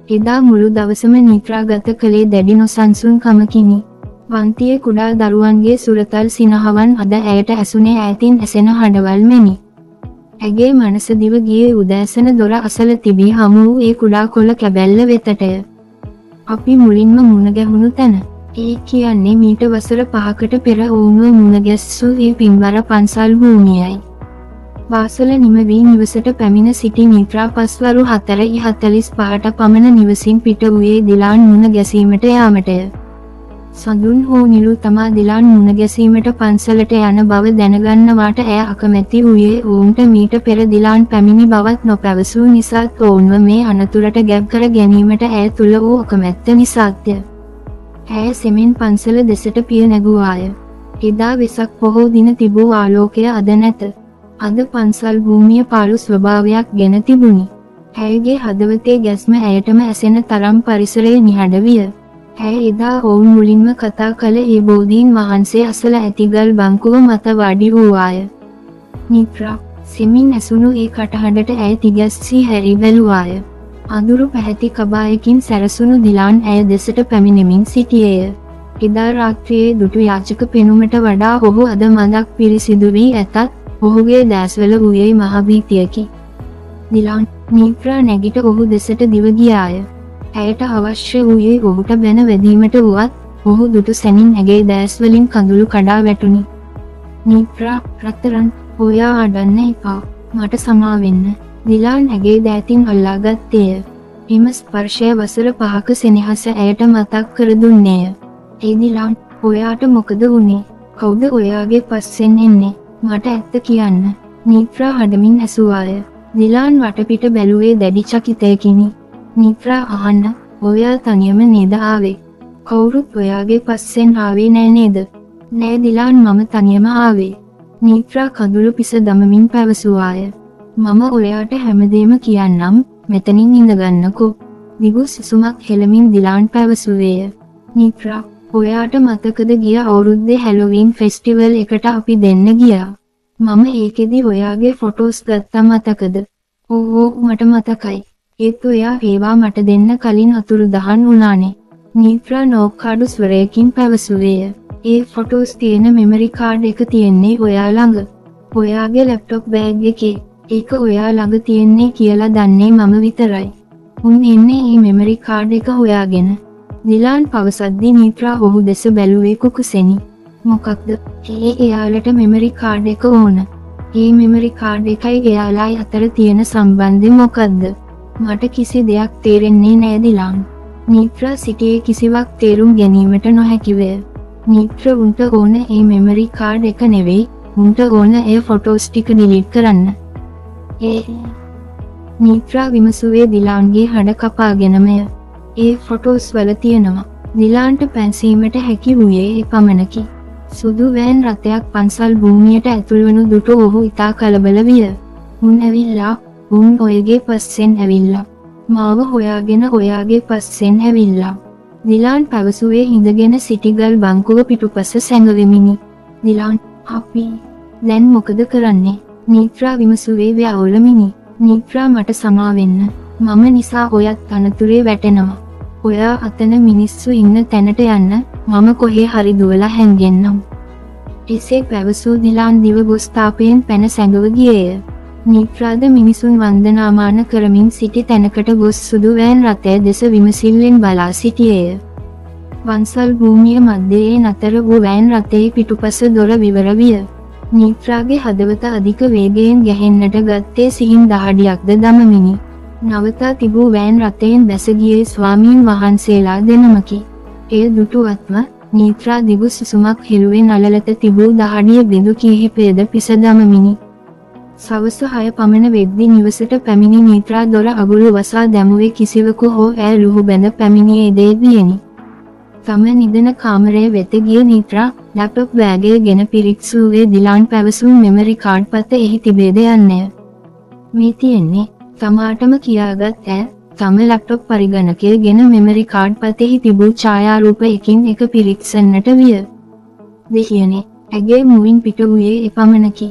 එදා මුළු දවසම නිත්‍රා ගත කළේ දැඩි නොසන්සුන්කමකිනි. වන්තියේ කුඩා දරුවන්ගේ සුරතල් සිනහවන් අද ඇයට ඇසුනේ ඈතින් ඇසෙන හඬවල් මෙනි. ඇගේ මනස දිව ගියේ උදෑසන දොර අසල තිබී හමු වූ ඒ කුඩා කොළ කැබැල්ල වෙතටය. අපි මුලින්ම මුණ ගැහුණු තැන. ඒ කියන්නේ මීට වසර 5කට පෙර ඔවුන්ව මුණ ගැස්සූ ඒ පින්වර පන්සල් භූමියයි. වාසල නිම වී නිවසට පැමිණ සිටි නිත්‍රා පස්වරු 4:45ට පමණ නිවසින් පිට වූයේ දිලාන් මුණ ගැසීමට යාමටය. සඳුන් හෝ නිලු තමා දිලාන් මුණ ගැසීමට පන්සලට යන බව දැනගන්නවාට ඇය අකමැති වූයේ ඔවුන්ට මීට පෙර දිලාන් පැමිණි බවත් නොපැවසූ නිසාත් ඔවුන්ව මේ අනතුරට ගැබ් කර ගැනීමට ඇය තුළ වූ අකමැත්ත නිසාත්ය. ඇය සෙමෙන් පන්සල දෙසට පිය නැගුවාය. එදා වෙසක් පොහෝ දින තිබූ ආලෝකය අද නැත. අද පන්සල් භූමිය පාළු ස්වභාවයක් ගෙන තිබුණි. ඇයගේ හදවතේ ගැස්ම ඇයටම ඇසෙන තරම් පරිසරය නිහඬ විය. ඇය එදා ඔවුන් මුලින්ම කතා කළ ඒ බෝධීන් වහන්සේ අසල ඇති ගල් බංකුව මත වාඩි වූවාය. නිත්‍රා සෙමින් ඇසුණු ඒ කටහඬට ඇය තිගැස්සී හැරි බැලුවාය. අඳුරු පැහැති කබායකින් සැරසුණු දිලාන් ඇය දෙසට පැමිණෙමින් සිටියේය. එදා රාත්‍රියේ දුටු යාචක පෙනුමට වඩා ඔහු අද මඳක් පිරිසිදු වී ඇතත් ඔහුගේ දැස්වල වූයේ මහ භීතියකි. දිලාන් නිත්‍රා නැගිට ඔහු දෙසට දිව ගියාය. ඇයට අවශ්‍ය වූයේ ඔහුට බැන වැදීමට වුවත් ඔහු දුටු සැනින් ඇගේ දැස්වලින් කඳුළු කඩා වැටුණි. නිත්‍රා රත්තරන් ඔයා අඩන්න එපා. මට සමා වෙන්න. දිලාන් ඇගේ දෑතින් අල්ලාගත්තේය. එම ස්පර්ශය වසර 5ක සෙනෙහස ඇයට මතක් කර දුන්නේය. ඒ දිලාන් ඔයාට මොකද වුනේ? කවුද ඔයාගේ පස්සෙන් එන්නේ? මට ඇත්ත කියන්න. නිත්‍රා හඬමින් ඇසුවාය. දිලාන් වටපිට බැලුවේ දැඩි චකිතයකිනි. නිත්‍රා අහන්න ඔයා තනියම නේද ආවේ? කවුරුත් ඔයාගේ පස්සෙන් ආවේ නෑ නේද? නෑ දිලාන් මම තනියම ආවේ. නිත්‍රා කඳුළු පිස දමමින් පැවසුවාය. මම ඔයාට හැමදේම කියන්නම් මෙතනින් ඉඳගන්නකෝ. දිගු සුසුමක් හෙළමින් දිලාන් පැවසුවේය. නිත්‍රා ඔයාට මතකද ගිය අවුරුද්දේ හැලොවීන් ෆෙස්ටිවල් එකට අපි දෙන්න ගියා. මම ඒකෙදි ඔයාගේ ෆොටෝස් ගත්තා මතකද? ඔව් මට මතකයි. ඒත් ඔයා ඒවා මට දෙන්න කලින් අතුරුදහන් වුණානේ. නිත්‍රා නෝක්කාඩු ස්වරයකින් පැවසුවේය. ඒ ෆොටෝස් තියෙන මෙමරි කාඩ් එක තියෙන්නේ ඔයා ළඟ. ඔයාගේ ලැප්ටොප් බෑග් එකේ. ඒක ඔයා ළඟ තියෙන්නේ කියලා දන්නේ මම විතරයි. උන් එන්නේ මේ මෙමරි කාඩ් එක හොයාගෙන. දිලාන් පවසද්දී නිත්‍රා ඔහු දෙස බැලුවේ කුකුසෙනි. මොකක්ද? එයාලට මෙමරි කාඩ් එක ඕන. මේ මෙමරි කාඩ් එකයි එයාලයි අතර තියෙන සම්බන්ධය මොකද්ද? මට කිසි දෙයක් තේරෙන්නේ නෑ දිලාන්. නිත්‍රා සිටියේ කිසිවක් තේරුම් ගැනීමට නොහැකි වේ. නිත්‍රා උන්ට ඕන මේ මෙමරි කාඩ් එක නෙවෙයි. උන්ට ඕන ඒ ෆොටෝස් ටික ඩිලීට් කරන්න. නිත්‍රා විමසුවේ දිලාන්ගේ හඬ කපාගෙනමය. ඒ ෆොටෝස් වල තියෙනවා. දිලාන්ට පැන්සීමට හැකි වූයේ ඒ පමණකි. සුදු වෑන් රථයක් පන්සල් භූමියට ඇතුල්වනු දුටු ඔහු ඉතා කලබල විය. උන් ඇවිල්ලා. උන් ඔයගේ පස්සෙන් ඇවිල්ලා. මාව හොයාගෙන ඔයාගේ පස්සෙන් ඇවිල්ලා. දිලාන් පැවසුවේ හිඳගෙන සිටිගල් බංකුව පිටුපස සැඟවෙමිනි. දිලාන් අපි දැන් මොකද කරන්නේ? නිත්‍රා විමසුවේ ව්‍යවුලමිනි. නිත්‍රා මට සමා වෙන්න. මම නිසා ඔයත් අනතුරේ වැටෙනවා. ඔයා අතන මිනිස්සු ඉන්න තැනට යන්න. මම කොහේ හරි දුවලා හැංගෙන්නම්. එසේ පැවසූ දිලාන් දිව ගොස් තාපයෙන් පැන සැඟව ගියේය. නිත්‍රාද මිනිසුන් වන්දනාමාන කරමින් සිටි තැනකට ගොස් සුදු වෑන් රථය දෙස විමසිල්ලෙන් බලා සිටියේය. වන්සල් භූමිය මැදේ නතර වූ වෑන් රථයේ පිටුපස දොර විවර විය. නිත්‍රාගේ හදවත අධික වේගයෙන් ගැහෙන්නට ගත්තේ සිහින් දහඩියක්ද දමමිනි. නවතා තිබූ වෑන් රථයෙන් බැස ගියේ ස්වාමීන් වහන්සේලා දෙනමකි. එය දුටුවත්ම නිත්‍රා දිගු සුසුමක් හෙළුවේ නළලත තිබූ දහඩිය බිඳු කිහිපයද පිස දමමිනි. සවස 6 පමණ වෙද්දී නිවසට පැමිණි නිත්‍රා දොර අගුළු වසා දැමුවේ කිසිවකු හෝ ඈ ලුහු බැඳ පැමිණියේ දේවියනි. තම නිදන කාමරය වෙත ගිය නිත්‍රා ලැප්ටොප් බෑගය ගෙන පිරික්සුවේ දිලාන් පැවසූ මෙමරි කාඩ් පත එහි තිබේද යන්නය. මේ තියෙන්නේ තමාටම කියාගත් ඈ තම ලැප්ටොප් පරිගණකය ගෙන මෙමරි කාඩ් පතෙහි තිබූ ඡායාරූප එකින් එක පිරික්සන්නට විය. දෙහියනේ ඇගේ මුවින් පිට වූයේ එපමණකි.